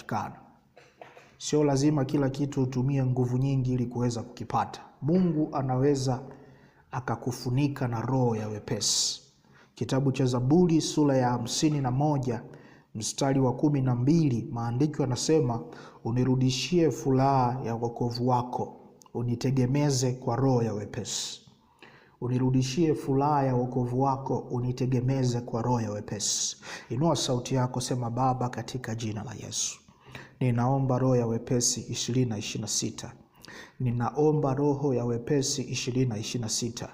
kinapatikana. Sio lazima kila kitu utumie nguvu nyingi ili kuweza kukipata. Mungu anaweza akakufunika na roho ya wepesi. Kitabu cha Zaburi sura ya 51 mstari wa 12, maandiko yanasema, unirudishie furaha ya wokovu wako, unitegemeze kwa roho ya wepesi. Unirudishie furaha ya wokovu wako, unitegemeze kwa roho ya wepesi. Inua sauti yako, sema, Baba, katika jina la Yesu, ninaomba roho ya wepesi 2026. Ninaomba roho ya wepesi 2026.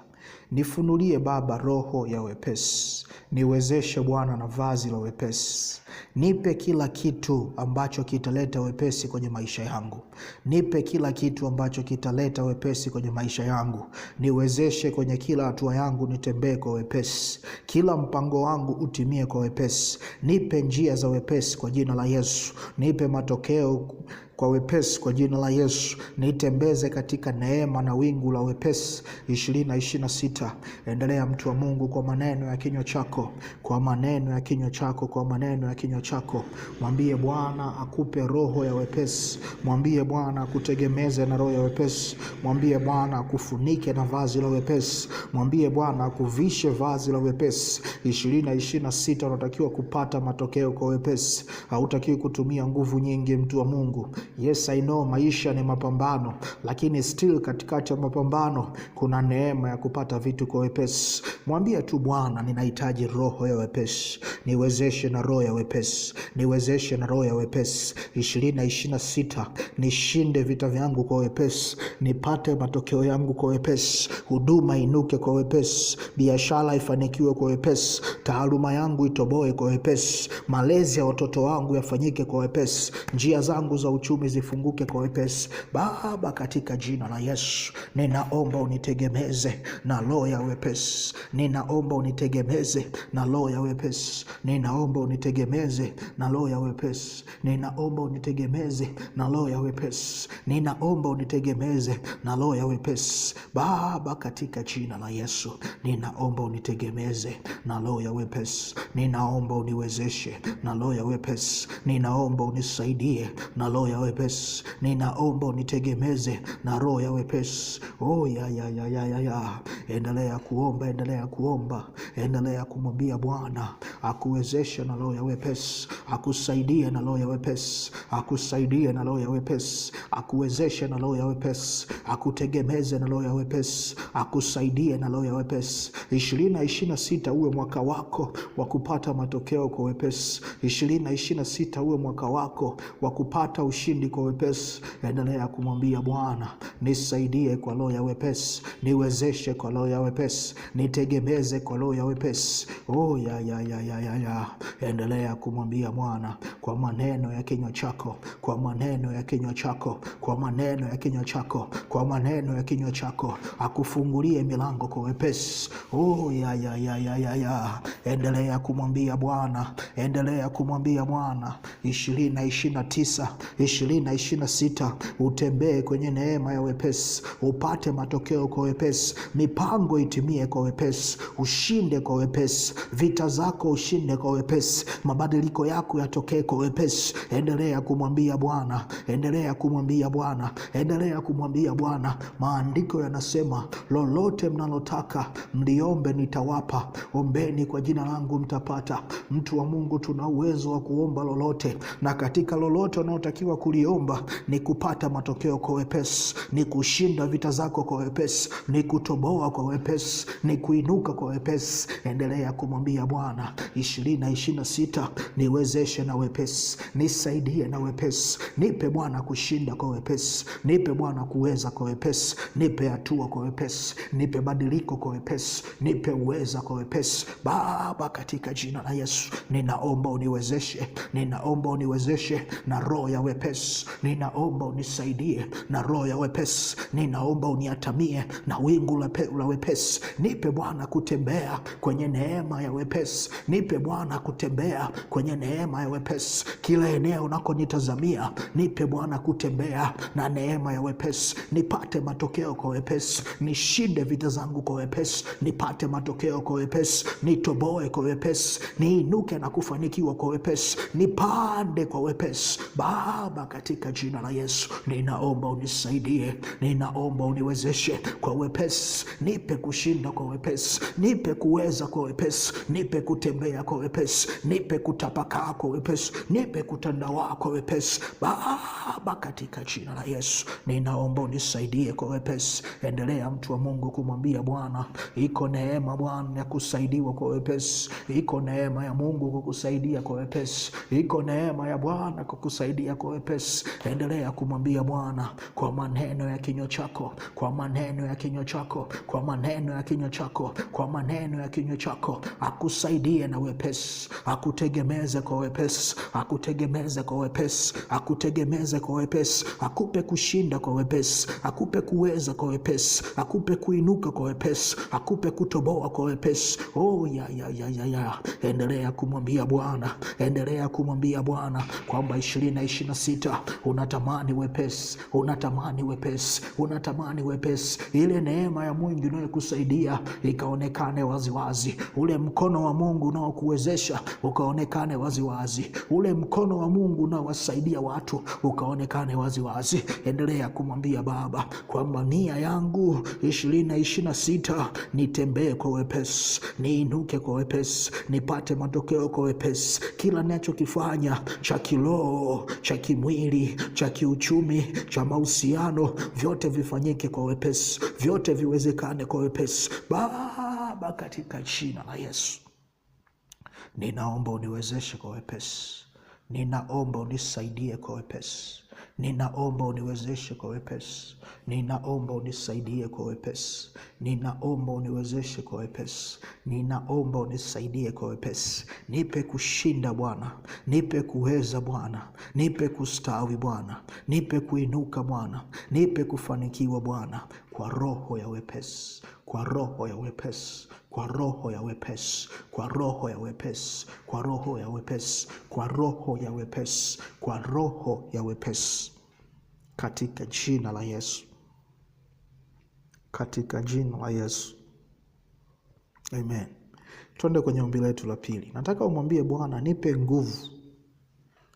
Nifunulie Baba roho ya wepesi. Niwezeshe Bwana na vazi la wepesi. Nipe kila kitu ambacho kitaleta wepesi kwenye maisha yangu. Nipe kila kitu ambacho kitaleta wepesi kwenye maisha yangu. Niwezeshe kwenye kila hatua yangu nitembee kwa wepesi. Kila mpango wangu utimie kwa wepesi. Nipe njia za wepesi kwa jina la Yesu. Nipe matokeo kwa wepesi kwa jina la Yesu. Nitembeze katika neema na wingu la wepesi 2026. Endelea mtu wa Mungu, kwa maneno ya kinywa chako, kwa maneno ya kinywa chako, kwa maneno ya kinywa chako, mwambie Bwana akupe roho ya wepesi. Mwambie Bwana akutegemeze na roho ya wepesi. Mwambie Bwana akufunike na vazi la wepesi. Mwambie Bwana akuvishe vazi la wepesi. 2026 unatakiwa kupata matokeo kwa wepesi. Hautakiwi kutumia nguvu nyingi, mtu wa Mungu. Yes, I know maisha ni mapambano, lakini still katikati ya mapambano kuna neema ya kupata vitu kwa wepesi. Mwambie tu Bwana, ninahitaji roho ya wepesi. Niwezeshe na roho ya wepesi. Niwezeshe na roho ya wepesi 2026. Nishinde vita vyangu kwa wepesi. Nipate matokeo yangu kwa wepesi. Huduma inuke kwa wepesi. Biashara ifanikiwe kwa wepesi. Taaluma yangu itoboe kwa wepesi. Malezi ya watoto wangu yafanyike kwa wepesi. Njia zangu za uchumi zifunguke kwa wepesi. Baba, katika jina la Yesu, ninaomba unitegemeze na roho ya wepesi. Ninaomba unitegemeze na roho ya wepesi. Ninaomba unitegemeze na roho ya wepesi. Ninaomba unitegemeze na roho ya wepesi. Ninaomba unitegemeze na roho ya wepesi. Baba, katika jina la Yesu, ninaomba unitegemeze na roho ya wepesi. Ninaomba uniwezeshe na roho ya wepesi. Ninaomba unisaidie na roho ya wepesi. Ninaomba unitegemeze na roho ya wepesi. Oh ya. Endelea kuomba, endelea kuomba, endelea kumwambia Bwana akuwezeshe na roho ya wepesi, akusaidie na roho ya wepesi, akusaidie na roho ya wepesi, akuwezeshe na roho ya wepesi, akutegemeze na roho ya wepesi, akusaidie na roho ya wepesi. 2026 uwe mwaka wako wa kupata matokeo kwa wepesi. 2026 uwe mwaka wako wa kupata ushindi kwa wepesi. Endelea kumwambia Bwana, nisaidie kwa roho ya wepesi, niwezeshe kwa roho ya wepesi, nitegemeze kwa roho ya wepesi. Oh ya. Endelea kumwambia Bwana kwa maneno ya kinywa chako, kwa maneno ya kinywa chako, kwa maneno ya kinywa chako, kwa maneno ya kinywa chako, akufungulie milango kwa wepesi. Oh ya. Endelea kumwambia Bwana, endelea kumwambia Bwana. 2029, 2026 utembee kwenye neema ya wepesi, upate matokeo kwa wepesi, mipango itimie kwa wepesi, ushinde kwa wepesi, vita zako ushinde kwa wepesi, mabadiliko yako yatokee kwa wepesi. Endelea kumwambia Bwana, endelea kumwambia Bwana, endelea kumwambia Bwana. Maandiko yanasema, lolote mnalotaka mliombe nitawapa, ombeni kwa jina langu mtapata. Mtu wa Mungu, tuna uwezo wa kuomba lolote, na katika lolote unaotakiwa kuliomba ni kupata matokeo kwa wepesi, ni kushinda vita zako kwa wepesi, ni kutoboa kwa wepesi, ni kuinuka kwa wepesi. Endelea kumwambia Bwana, 2026 niwezeshe na wepesi, nisaidie na wepesi, nipe Bwana kushinda kwa wepesi, nipe Bwana kuweza kwa wepesi, nipe hatua kwa wepesi, nipe badiliko kwa wepesi, nipe uweza kwa wepesi. Baba, katika jina la Yesu, ninaomba uniwezeshe, ninaomba uniwezeshe na roho ya wepesi, ninaomba unisaidie na roho ya wepesi. wepesi. Ninaomba uniatamie na wingu la wepesi. Nipe Bwana kutembea kwenye neema ya wepesi. Nipe Bwana kutembea kwenye neema ya wepesi. Kila eneo unakonitazamia, nipe Bwana kutembea na neema ya wepesi. Nipate matokeo kwa wepesi. Nishinde vita zangu kwa wepesi. Nipate matokeo kwa wepesi. Nitoboe kwa wepesi. Niinuke na kufanikiwa kwa wepesi. Nipande kwa wepesi. Baba, katika jina la Yesu, ninaomba unisaidie. Ninaomba uniwezeshe kwa wepesi. Nipe kushinda kwa wepesi. Nipe kuweza kwa wepesi. Nipe kutembea kwa wepesi. Nipe kutapakaa kwa wepesi. Nipe kutandawaa kwa wepesi. Baba, katika jina la Yesu, ninaomba unisaidie kwa wepesi. Endelea mtu wa Mungu kumwambia Bwana, iko neema Bwana ya kusaidiwa kwa wepesi. Iko neema ya Mungu kukusaidia kwa wepesi. Iko neema ya Bwana kukusaidia kwa wepesi. Endelea kumwambia Bwana kwa maneno ya kinywa chako, kwa maneno ya kinywa chako, kwa maneno ya kinywa chako, kwa maneno ya kinywa chako. Akusaidie na wepesi, akutegemeze kwa wepesi, akutegemeze kwa wepesi, akutegemeze kwa wepesi, akupe kushinda kwa wepesi, akupe kuweza kwa wepesi, akupe kuinuka kwa wepesi, akupe kutoboa kwa wepesi. Endelea kumwambia Bwana, endelea kumwambia Bwana kwamba 2026 unatamani wepesi, unatamani wepesi, unatamani wepesi. Ile neema ya Mungu inayokusaidia ikaonekane waziwazi. Ule mkono wa Mungu unaokuwezesha ukaonekane waziwazi. Ule mkono wa Mungu unaowasaidia watu ukaonekane waziwazi. Endelea kumwambia Baba kwamba nia yangu 2026 nitembee kwa wepesi, niinuke kwa wepesi, nipate matokeo kwa wepesi. Kila ninachokifanya cha kiroho, cha kimwili, cha kiuchumi, cha mahusiano, vyote vifanyike kwa wepesi, vyote viwezekane kwa wepesi. Baba, katika jina la Yesu, ninaomba uniwezeshe kwa wepesi. Ninaomba unisaidie kwa wepesi. Ninaomba uniwezeshe kwa wepesi. Ninaomba unisaidie kwa wepesi. Ninaomba uniwezeshe kwa wepesi. Ninaomba unisaidie kwa wepesi. Nipe kushinda Bwana, nipe kuweza Bwana, nipe kustawi Bwana, nipe kuinuka Bwana, nipe kufanikiwa Bwana, kwa roho ya wepesi, kwa roho ya wepesi, kwa roho ya wepesi, kwa roho ya wepesi, kwa roho ya wepesi, kwa roho ya wepesi, kwa roho ya wepesi, katika jina la Yesu, katika jina la Yesu, amen. Twende kwenye ombi letu la pili. Nataka umwambie Bwana, nipe nguvu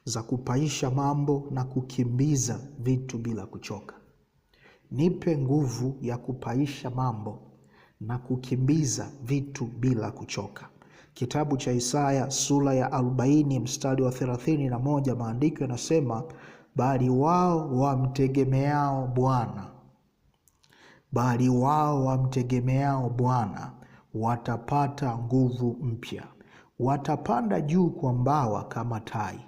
za kupaisha mambo na kukimbiza vitu bila kuchoka. Nipe nguvu ya kupaisha mambo na kukimbiza vitu bila kuchoka. Kitabu cha Isaya sura ya 40 mstari wa 31, maandiko yanasema, bali wao wamtegemeao Bwana, bali wao wamtegemeao Bwana watapata nguvu mpya. Watapanda juu kwa mbawa kama tai.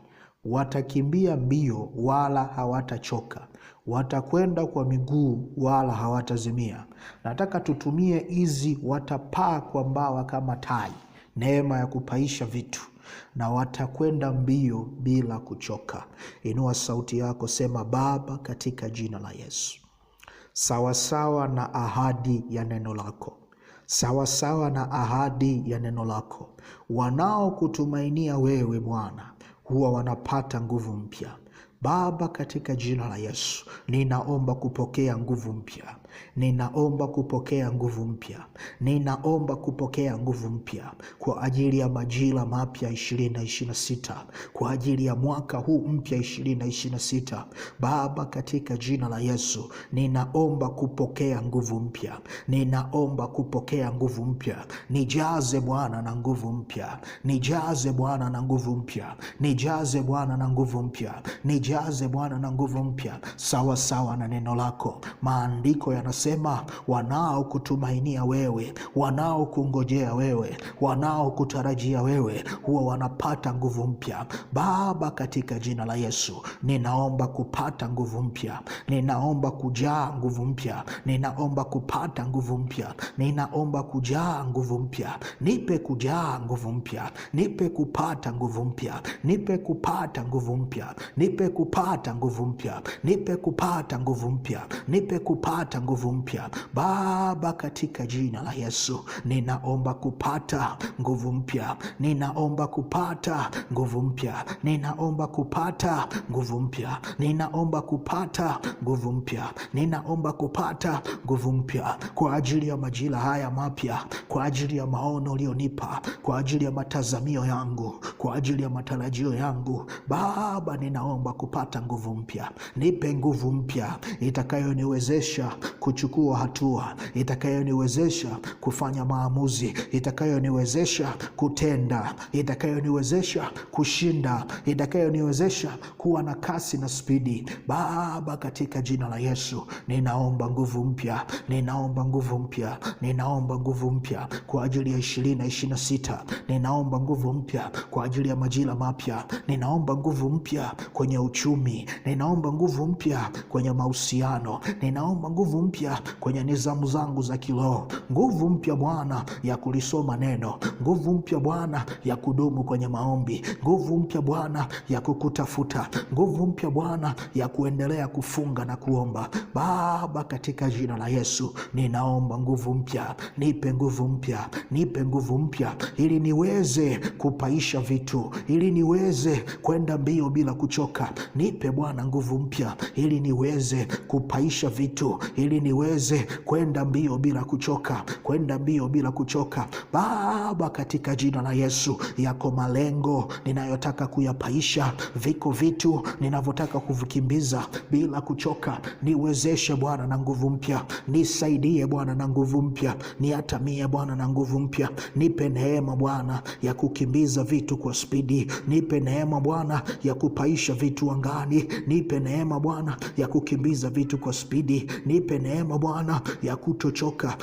Watakimbia mbio wala hawatachoka. Watakwenda kwa miguu wala hawatazimia. Nataka tutumie hizi watapaa kwa mbawa kama tai, neema ya kupaisha vitu, na watakwenda mbio bila kuchoka. Inua sauti yako, sema, Baba, katika jina la Yesu, sawasawa na ahadi ya neno lako, sawasawa na ahadi ya neno lako, wanaokutumainia wewe Bwana huwa wanapata nguvu mpya. Baba, katika jina la Yesu, ninaomba kupokea nguvu mpya. Ninaomba kupokea nguvu mpya. Ninaomba kupokea nguvu mpya kwa ajili ya majira mapya 2026, kwa ajili ya mwaka huu mpya 2026. Baba, katika jina la Yesu, ninaomba kupokea nguvu mpya. Ninaomba kupokea nguvu mpya. Nijaze Bwana na nguvu mpya. Nijaze Bwana na nguvu mpya. Nijaze Bwana na nguvu mpya. Nijaze Bwana na nguvu mpya, sawa sawa na neno lako. Maandiko yanasema, wanaokutumainia wewe, wanaokungojea wewe, wanaokutarajia wewe huwa wanapata nguvu mpya. Baba, katika jina la Yesu, ninaomba kupata nguvu mpya. Ninaomba kujaa nguvu mpya. Ninaomba kupata nguvu mpya. Ninaomba kujaa nguvu mpya. Nipe kujaa nguvu mpya. Nipe kupata nguvu mpya. Nipe kupata nguvu mpya. Nipe nipe kupata nguvu mpya, nipe kupata nguvu mpya, nipe kupata nguvu mpya. Baba, katika jina la Yesu ninaomba kupata nguvu mpya, ninaomba kupata nguvu mpya, ninaomba kupata nguvu mpya, ninaomba kupata nguvu mpya, ninaomba kupata nguvu mpya kwa ajili ya majira haya mapya, kwa ajili ya maono ulionipa, kwa ajili ya matazamio yangu, kwa ajili ya matarajio yangu. Baba, ninaomba kupata nguvu mpya. Nipe nguvu mpya itakayoniwezesha kuchukua hatua, itakayoniwezesha kufanya maamuzi, itakayoniwezesha kutenda, itakayoniwezesha kushinda, itakayoniwezesha kuwa na kasi na spidi. Baba, katika jina la Yesu ninaomba nguvu mpya, ninaomba nguvu mpya, ninaomba nguvu mpya kwa ajili ya 2026. Ninaomba nguvu mpya kwa ajili ya majira mapya. Ninaomba nguvu mpya kwenye uchumi, ninaomba nguvu mpya kwenye mahusiano, ninaomba nguvu mpya kwenye nizamu zangu za kiroho. Nguvu mpya Bwana ya kulisoma neno, nguvu mpya Bwana ya kudumu kwenye maombi, nguvu mpya Bwana ya kukutafuta, nguvu mpya Bwana ya kuendelea kufunga na kuomba. Baba, katika jina la Yesu ninaomba nguvu mpya. Nipe nguvu mpya, nipe nguvu mpya ili niweze kupaisha vitu, ili niweze kwenda mbio bila kuchoka. Nipe Bwana nguvu mpya ili niweze kupaisha vitu, ili niweze kwenda mbio bila kuchoka, kwenda mbio bila kuchoka. Baba, katika jina la Yesu, yako malengo ninayotaka kuyapaisha, viko vitu ninavyotaka kuvikimbiza bila kuchoka. Niwezeshe Bwana na nguvu mpya, nisaidie Bwana na nguvu mpya, niatamie Bwana na nguvu mpya. Nipe neema Bwana ya kukimbiza vitu kwa spidi, nipe neema Bwana ya kupaisha vitu angani, nipe neema Bwana ya kukimbiza vitu kwa spidi, nipe neema Bwana ya kutochoka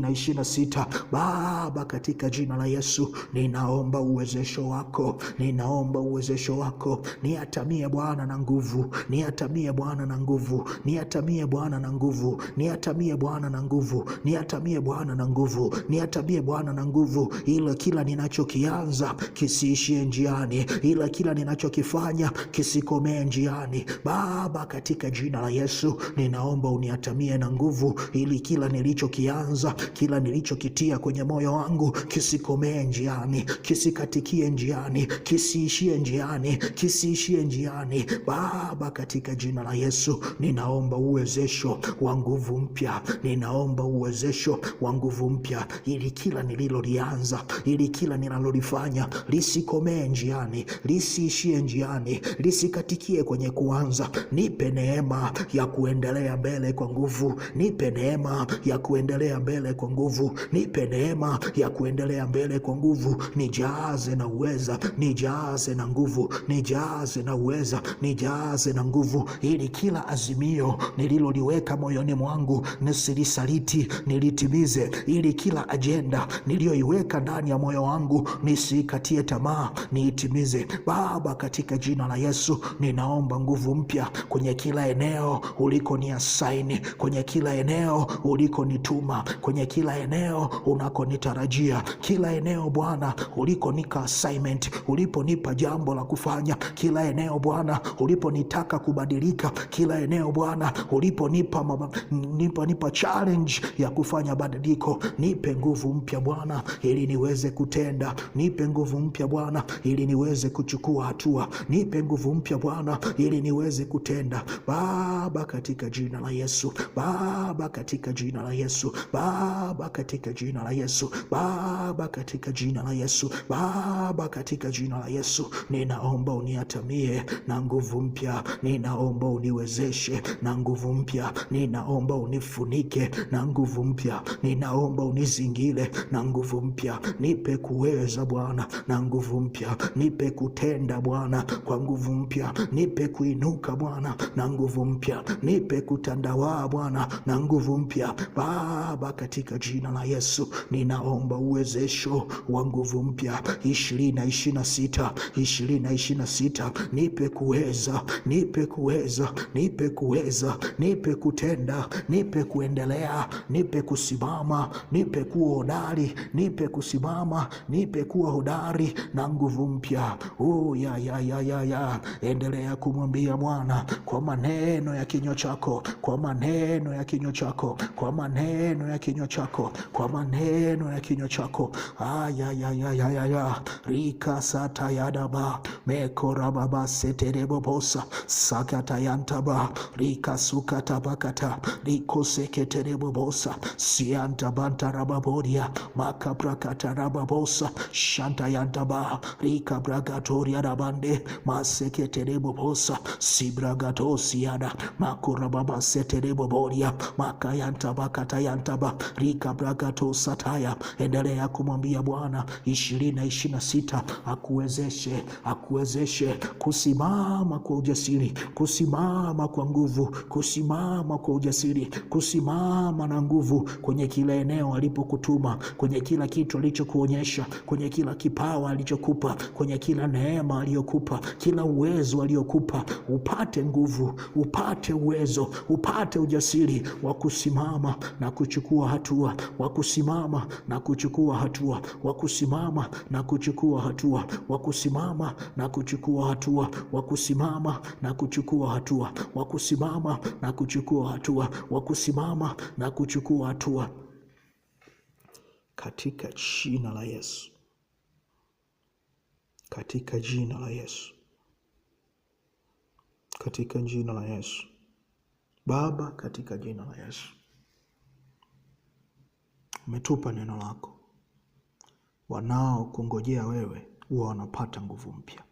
2026. Baba, katika jina la Yesu ninaomba uwezesho wako, ninaomba uwezesho wako. Niatamie Bwana na nguvu, niatamie Bwana na nguvu, niatamie Bwana na nguvu, niatamie Bwana na nguvu, niatamie Bwana na nguvu, niatamie Bwana na nguvu, ila kila ninachokianza kisiishie njiani, ila kila ninachokifanya kisikomee njiani. Baba, katika jina la Yesu ninaomba uniatamie na nguvu, ili kila nilichokianza, kila nilichokitia kwenye moyo wangu kisikomee njiani, kisikatikie njiani, kisiishie njiani, kisiishie njiani. Baba, katika jina la Yesu ninaomba uwezesho wa nguvu mpya, ninaomba uwezesho wa nguvu mpya ili kila nililolianza, ili kila ninalolifanya lisikomee njiani, lisiishie njiani, lisikatikie kwenye kuanza. Nipe neema ya kuendelea mbele kwa nguvu, nipe neema ya kuendelea mbele kwa nguvu, nipe neema ya kuendelea mbele kwa nguvu. Nijaze na uweza, nijaze na nguvu, nijaze na uweza, nijaze na nguvu, ili kila azimio nililoliweka moyoni mwangu nisilisaliti, nilitimize, ili kila ajenda niliyoiweka ndani ya moyo wangu nisikatie tamaa, niitimize. Baba, katika jina la Yesu ninaomba nguvu mpya kwenye kila eneo uliko ni asaini, kwenye kila eneo uliko nituma, kwenye kila eneo unakonitarajia, kila eneo Bwana uliko nika assignment, uliponipa jambo la kufanya, kila eneo Bwana uliponitaka kubadilika, kila eneo Bwana uliponipa challenge ya kufanya badiliko. Nipe nguvu mpya Bwana ili niweze kutenda, nipe nguvu mpya Bwana ili niweze kuchukua hatua, nipe nguvu mpya Bwana ili niweze kutenda. Baba, katika jina la Yesu, Baba, katika jina la Yesu, Baba, katika jina la Yesu, Baba, katika jina la Yesu, Baba, katika jina la Yesu ninaomba uniatamie na nguvu mpya, ninaomba uniwezeshe na nguvu mpya, ninaomba unifunike na nguvu mpya, ninaomba unizingile na nguvu mpya. Nipe kuweza Bwana na nguvu mpya, nipe kutenda Bwana kwa nguvu mpya, nipe kuinuka Bwana na nguvu mpya, nipe kutandawaa Bwana na nguvu mpya. Baba, katika jina la Yesu ninaomba uwezesho wa nguvu mpya 2026, 2026. Nipe kuweza, nipe kuweza, nipe kuweza, nipe kutenda, nipe kuendelea, nipe kusimama, nipe kuwa hodari, nipe kusimama, nipe kuwa hodari na nguvu mpya. Endelea kumwambia Bwana kwa maneno ya kinywa chako, kwa maneno ya kinywa chako, kwa maneno ya kinywa chako, kwa maneno ya kinywa chako. Aya rika sata yadaba mekora baba seterebobosa sakata yantaba rika sukata bakata riko seketerebobosa sianta bantarababodia makabrakata rababosa shanta yantaba rika bragatoria rabande maseketerebobosa sibragatosiana makura baba seterebobodia makayanta bakata yantaba rika bragatosataya. Endelea kumwambia Bwana 2026 akuwezeshe kusimama kwa ujasiri, kusimama kwa nguvu, kusimama kwa ujasiri, kusimama na nguvu kwenye kila eneo alipokutuma, kwenye kila kitu alichokuonyesha, kwenye kila kipawa alichokupa, kwenye kila neema aliyokupa, kila uwezo aliyokupa. Upate nguvu, upate uwezo, upate ujasiri wa kusimama na kuchukua hatua, wa kusimama na kuchukua hatua, wa kusimama na kuchukua hatua, wa kusimama na kuchukua hatua, wa kusimama na kuchukua hatua, wa kusimama na kuchukua hatua, wa kusimama na kuchukua hatua, katika jina la Yesu, katika jina la Yesu, katika jina la Yesu. Baba, katika jina la Yesu, umetupa neno lako. Wanao kungojea wewe huwa wanapata nguvu mpya.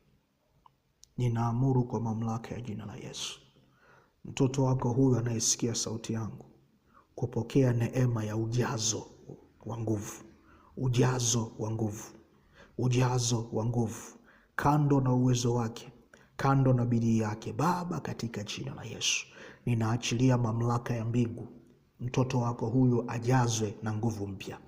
Ninaamuru kwa mamlaka ya jina la Yesu, mtoto wako huyu anayesikia sauti yangu kupokea neema ya ujazo wa nguvu, ujazo wa nguvu, ujazo wa nguvu, kando na uwezo wake, kando na bidii yake. Baba, katika jina la Yesu, ninaachilia mamlaka ya mbingu, mtoto wako huyu ajazwe na nguvu mpya,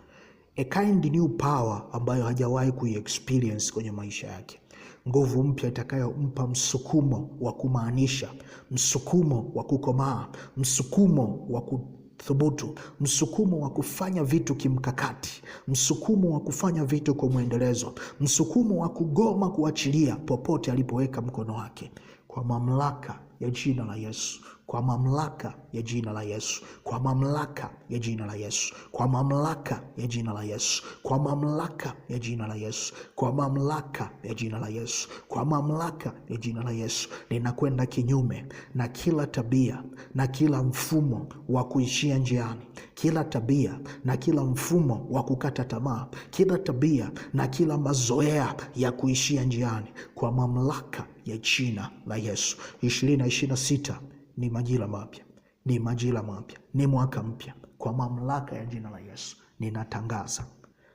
a kind new power ambayo hajawahi kuiexperience kwenye maisha yake. Nguvu mpya itakayompa msukumo wa kumaanisha, msukumo wa kukomaa, msukumo wa kuthubutu, msukumo wa kufanya vitu kimkakati, msukumo wa kufanya vitu kwa mwendelezo, msukumo wa kugoma kuachilia popote alipoweka mkono wake. Kwa mamlaka ya jina la Yesu, kwa mamlaka ya jina la Yesu, kwa mamlaka ya jina la Yesu, kwa mamlaka ya jina la Yesu, kwa mamlaka ya jina la Yesu, kwa mamlaka ya jina la Yesu, kwa mamlaka ya jina la Yesu, ninakwenda kinyume na kila tabia na kila mfumo wa kuishia njiani, kila tabia na kila mfumo wa kukata tamaa, kila tabia na kila mazoea ya kuishia njiani, kwa mamlaka ya jina la Yesu. 2026 ni majira mapya, ni majira mapya, ni mwaka mpya. Kwa mamlaka ya jina la Yesu ninatangaza,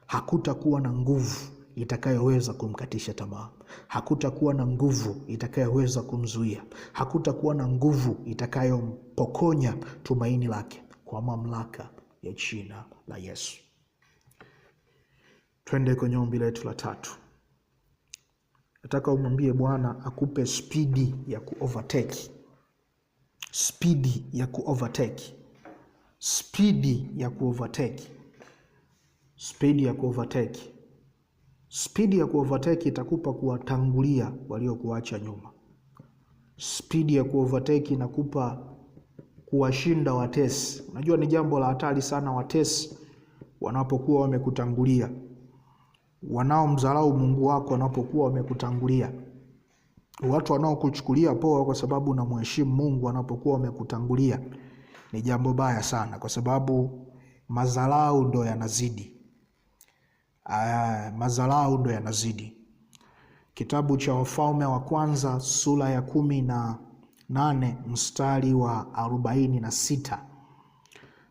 hakutakuwa na nguvu itakayoweza kumkatisha tamaa, hakutakuwa na nguvu itakayoweza kumzuia, hakutakuwa na nguvu itakayompokonya tumaini lake, kwa mamlaka ya jina la Yesu. Twende kwenye ombi letu la tatu. Nataka umwambie Bwana akupe spidi ya kuovertake, spidi ya kuovertake, spidi ya kuovertake, spidi ya kuovertake. Spidi ya kuovertake itakupa kuwatangulia waliokuacha nyuma. Spidi ya kuovertake inakupa kuwashinda watesi. Unajua ni jambo la hatari sana watesi wanapokuwa wamekutangulia, wanaomdharau Mungu wako wanapokuwa wamekutangulia, watu wanaokuchukulia poa kwa sababu unamheshimu Mungu wanapokuwa wamekutangulia. Ni jambo baya sana, kwa sababu madharau ndo yanazidi. Madharau ndo yanazidi. Kitabu cha Wafalme wa kwanza sura ya 18 mstari wa 46,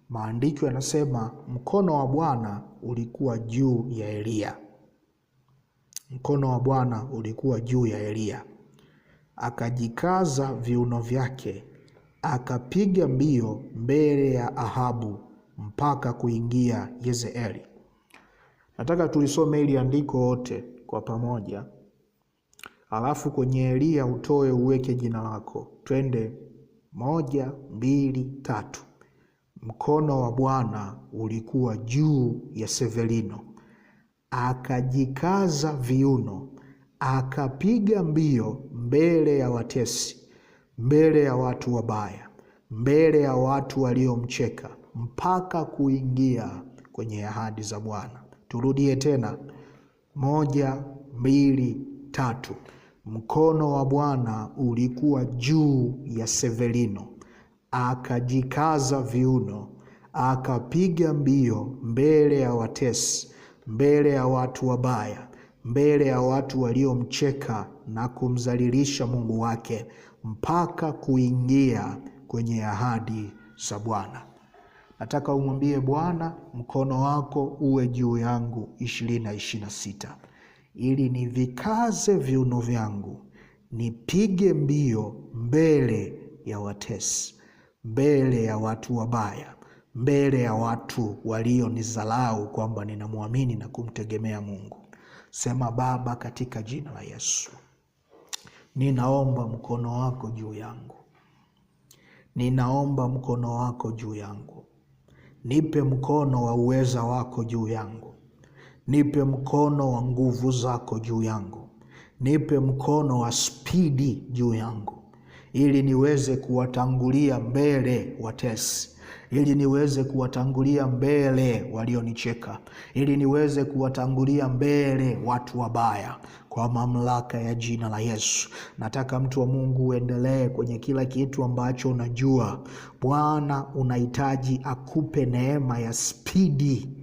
maandiko yanasema, mkono wa Bwana ulikuwa juu ya Elia. Mkono wa Bwana ulikuwa juu ya Elia, akajikaza viuno vyake, akapiga mbio mbele ya Ahabu mpaka kuingia Yezreeli. Nataka tulisome ili andiko wote kwa pamoja, alafu kwenye Elia utoe uweke jina lako. Twende 1, 2, 3. Mkono wa Bwana ulikuwa juu ya Severino, akajikaza viuno, akapiga mbio mbele ya watesi, mbele ya watu wabaya, mbele ya watu waliomcheka, mpaka kuingia kwenye ahadi za Bwana. Turudie tena, 1, 2, 3. Mkono wa Bwana ulikuwa juu ya Severino, akajikaza viuno, akapiga mbio mbele ya watesi, mbele ya watu wabaya, mbele ya watu waliomcheka na kumdhalilisha Mungu wake, mpaka kuingia kwenye ahadi za Bwana. Nataka umwambie Bwana, mkono wako uwe juu yangu 2026, ili nivikaze viuno vyangu, nipige mbio mbele ya watesi, mbele ya watu wabaya, mbele ya watu walionidharau kwamba ninamwamini na kumtegemea Mungu. Sema, Baba, katika jina la Yesu, ninaomba mkono wako juu yangu. Ninaomba mkono wako juu yangu. Nipe mkono wa uweza wako juu yangu. Nipe mkono wa nguvu zako juu yangu. Nipe mkono wa spidi juu yangu, ili niweze kuwatangulia mbele watesi, ili niweze kuwatangulia mbele walionicheka, ili niweze kuwatangulia mbele watu wabaya, kwa mamlaka ya jina la Yesu. Nataka mtu wa Mungu uendelee kwenye kila kitu ambacho unajua Bwana unahitaji akupe neema ya spidi,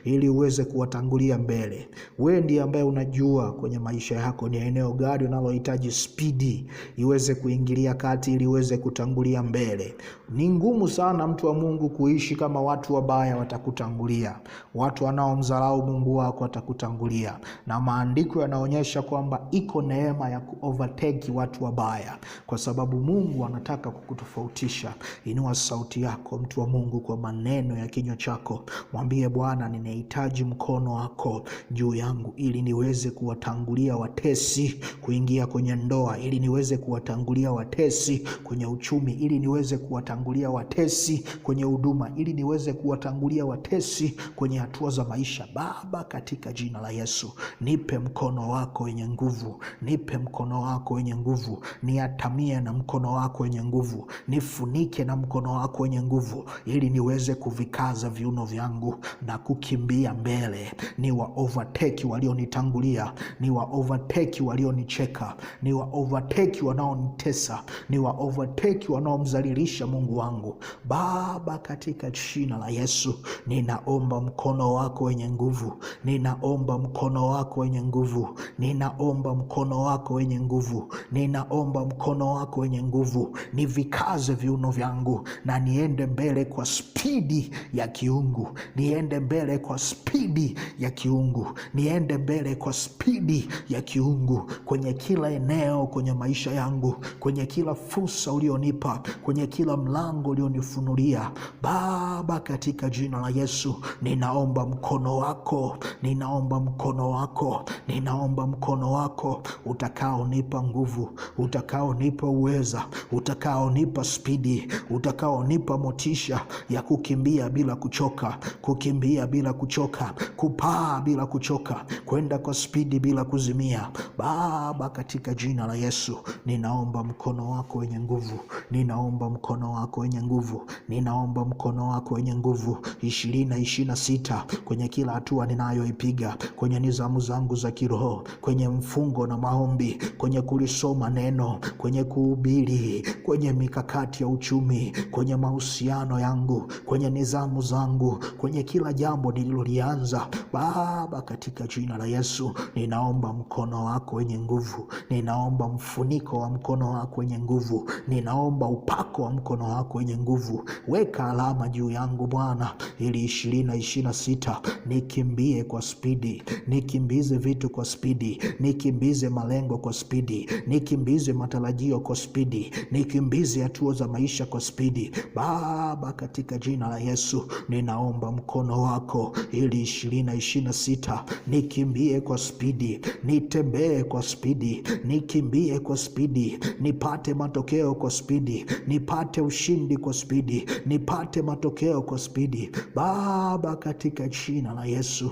ili uweze kuwatangulia mbele. Wewe ndiye ambaye unajua kwenye maisha yako ni eneo gani unalohitaji spidi iweze kuingilia kati, ili uweze kutangulia mbele. Ni ngumu sana mtu wa Mungu kuishi kama watu wabaya watakutangulia, watu wanaomdharau Mungu wako watakutangulia, na maandiko yanaonyesha kwamba iko neema ya kuovertake watu wabaya, kwa sababu Mungu anataka kukutofautisha. Inua sauti yako mtu wa Mungu kwa maneno ya kinywa chako, mwambie Bwana, ninahitaji mkono wako juu yangu, ili niweze kuwatangulia watesi kuingia kwenye ndoa, ili niweze kuwatangulia watesi kwenye uchumi, ili niweze kuwatangulia watesi kwenye huduma, ili niweze kuwatangulia watesi kwenye hatua za maisha. Baba, katika jina la Yesu, nipe mkono wako wenye nguvu, nipe mkono wako wenye nguvu, niatamie na mkono wako wenye nguvu, nifunike na mkono wako wenye nguvu, ili niweze kuvikaza viuno vyangu na kukimbia mbele. Ni wa overtake walionitangulia, ni wa overtake walionicheka, ni wa overtake wanaonitesa, ni wa overtake wanaomdhalilisha Mungu wangu. Baba, katika jina la Yesu, ninaomba mkono wako wenye nguvu, ninaomba mkono wako wenye nguvu, ninaomba mkono wako wenye nguvu, ninaomba mkono wako wenye nguvu, nivikaze viuno vyangu na niende mbele kwa spidi ya kiungu, niende mbele kwa spidi ya kiungu, niende mbele kwa spidi ya kiungu, kwenye kila eneo kwenye maisha yangu, kwenye kila fursa ulionipa, kwenye kila mlango ulionifunulia. Baba, katika jina la Yesu, ninaomba mkono wako, ninaomba mkono wako, ninaomba mkono wako utakaonipa nguvu, utakaonipa uweza, utakaonipa spidi, utakaonipa motisha ya kukimbia bila kuchoka, kukimbia bila kuchoka, kupaa bila kuchoka, kwenda kwa spidi bila kuzimia. Baba, katika jina la Yesu, ninaomba mkono wako wenye nguvu, ninaomba mkono wako wenye nguvu, ninaomba mkono wako wenye nguvu 2026 kwenye kila hatua ninayoipiga, kwenye nizamu zangu za kiroho, kwenye mfungo na maombi, kwenye kulisoma neno, kwenye kuhubiri, kwenye mikakati ya uchumi, kwenye mahusiano yangu, kwenye nizamu zangu, kwenye kila jambo nililolianza. Baba, katika jina la Yesu, ninaomba mkono wako wenye nguvu, ninaomba mfuniko wa mkono wako wenye nguvu, ninaomba upako wa mkono wako wenye nguvu. Weka alama juu yangu Bwana, ili 2026 nikimbie kwa spidi, nikimbize vitu kwa spidi, nikimbize malengo kwa spidi, nikimbize matarajio kwa spidi, nikimbize hatua za maisha kwa spidi. Baba, katika jina la Yesu, ninaomba mkono wako ili 2026 nikimbie kwa spidi, nitembee kwa spidi, nikimbie kwa spidi, nipate matokeo kwa spidi, nipate ushindi kwa spidi, nipate matokeo kwa spidi. Baba, katika jina la Yesu.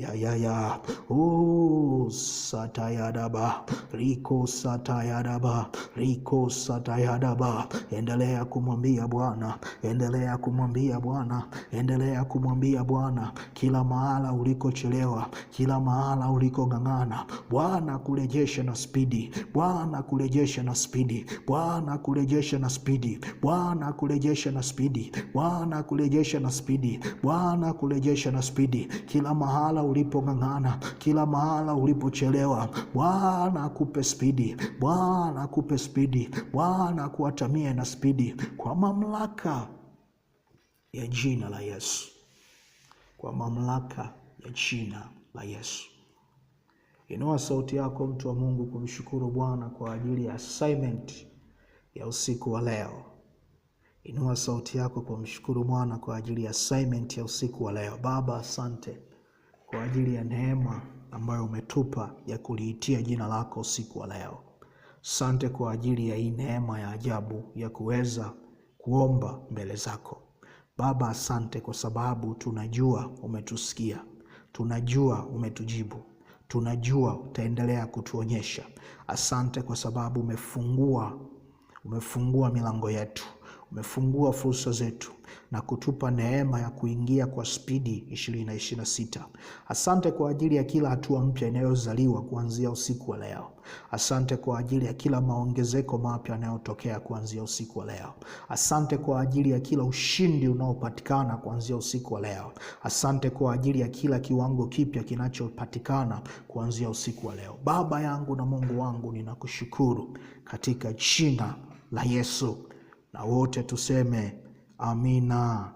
ya satayadaba riko satayadaba riko satayadaba. Endelea kumwambia Bwana, endelea kumwambia Bwana, endelea kumwambia Bwana. Kila mahala ulikochelewa, kila mahala ulikong'ang'ana, Bwana kurejesha na spidi, Bwana kurejesha na spidi, Bwana kurejesha na spidi, Bwana kurejesha na spidi, Bwana kurejesha na spidi, Bwana kurejesha na spidi. Kila mahala ulipong'ang'ana, kila mahala ulipochelewa, Bwana akupe spidi, Bwana akupe spidi, Bwana kuatamie na spidi, kwa mamlaka ya jina la Yesu, kwa mamlaka ya jina la Yesu. Inua sauti yako mtu wa Mungu kumshukuru Bwana kwa ajili ya assignment ya usiku wa leo. Inua sauti yako kumshukuru Bwana kwa ajili ya assignment ya usiku wa leo. Baba, asante kwa ajili ya neema ambayo umetupa ya kuliitia jina lako usiku wa leo. Asante kwa ajili ya hii neema ya ajabu ya kuweza kuomba mbele zako. Baba, asante kwa sababu tunajua umetusikia, tunajua umetujibu, tunajua utaendelea kutuonyesha. Asante kwa sababu umefungua milango yetu, umefungua fursa zetu na kutupa neema ya kuingia kwa spidi 2026. Asante kwa ajili ya kila hatua mpya inayozaliwa kuanzia usiku wa leo. Asante kwa ajili ya kila maongezeko mapya yanayotokea kuanzia usiku wa leo. Asante kwa ajili ya kila ushindi unaopatikana kuanzia usiku wa leo. Asante kwa ajili ya kila kiwango kipya kinachopatikana kuanzia usiku wa leo. Baba yangu na Mungu wangu, ninakushukuru katika jina la Yesu. Na wote tuseme amina.